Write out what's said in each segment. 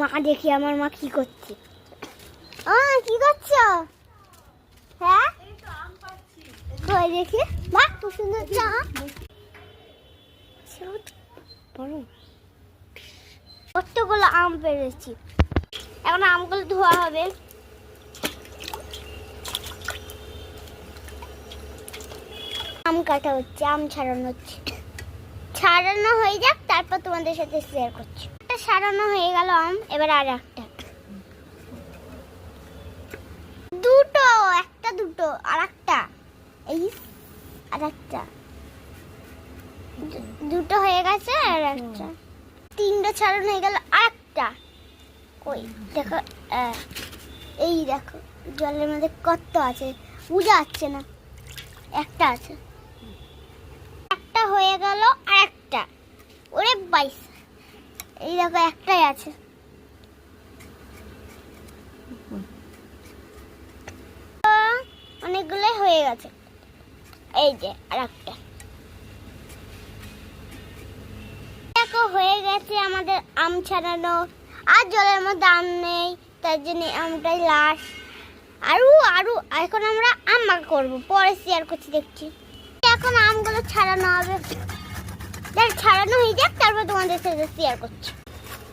মা দেখি আমার মা কি করছে। কি করছো? হ্যাঁ কই দেখি মা, খুব সুন্দর চা। কতগুলো আম পেরেছি, এখন আমগুলো ধোয়া হবে। আম কাটা হচ্ছে, আম ছাড়ানো হচ্ছে। ছাড়ানো হয়ে যাক, তারপর তোমাদের সাথে শেয়ার করছি। ছাড়ানো হয়ে গেল আম, এবার আর একটা, দুটো, একটা দুটো আর একটা, এই আর একটা, দুটো হয়ে গেছে আর একটা, তিনটা ছাড়ানো হয়ে গেল। আর একটা কই দেখো, এই দেখো জলের মধ্যে কত আছে, বুঝা যাচ্ছে না। একটা আছে, একটা হয়ে গেল আর একটা, ওরে বাইশ, এই দেখো একটাই আছে। অনেকগুলো হয়ে গেছে, এই যে আর একটা। দেখো হয়ে গেছে আমাদের আম ছাড়ানো। আর জলের মধ্যে আম নেই, তার জন্য আমটাই লাস্ট। আরো আরো এখন আমরা আম মাখা করবো, পরে শেয়ার করছি দেখছি। এখন আমগুলো ছাড়ানো হবে, ছাড়ানো হয়ে যাক, তারপর তোমাদের সাথে শেয়ার করছি।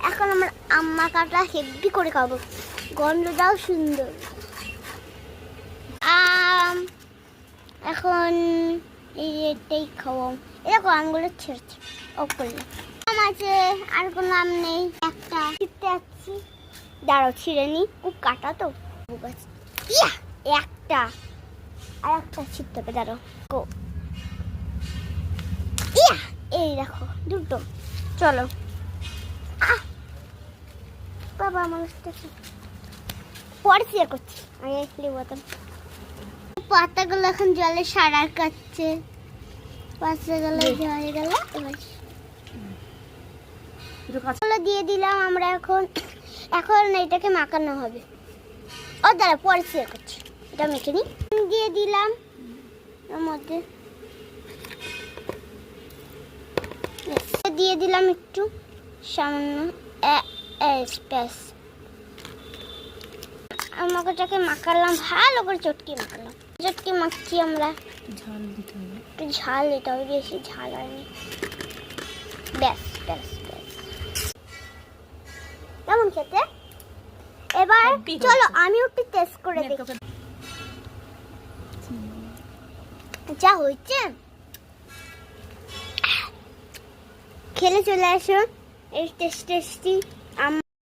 এখন আমরা আম মাখাটা হেভি করে খাবো, গন্ধটাও সুন্দর। এখন এইটাই খাওয়াম। এরকম আমগুলো ছেড়েছে অফ করলে। আম আছে, আর কোনো আম নেই। একটা ছিটতে যাচ্ছি, দাঁড়াও ছিঁড়ে নি, খুব কাটা তো। একটা আর একটা ছিটতে হবে, দাঁড়াও। এই দেখো দুটো, চলো। বাবা মানুষটা পরে শেয়ার করছি, আগে বোতল। পাতাগুলো এখন জলে সারার কাটছে, পাতাগুলো হয়ে গেল। এবার দিয়ে দিলাম আমরা। এখন এটাকে মাখানো হবে। ও দাঁড়া, পরে শেয়ার করছি, এটা মেখে নি। দিয়ে দিলাম এর মধ্যে, দিয়ে দিলাম একটু সামান্য স্পেস। মাখাটাকে মাখালাম, ভালো করে চটকি মাখালাম। চটকি মাখছি আমরা, ঝাল দিতে হবে, একটু ঝাল দিতে হবে, বেশি ঝাল হয়নি। ব্যাস ব্যাস ব্যাস, কেমন খেতে? এবার চলো আমিও একটু টেস্ট করে দেখি যা হয়েছে। খেলে চলে আসো, এই টেস্টি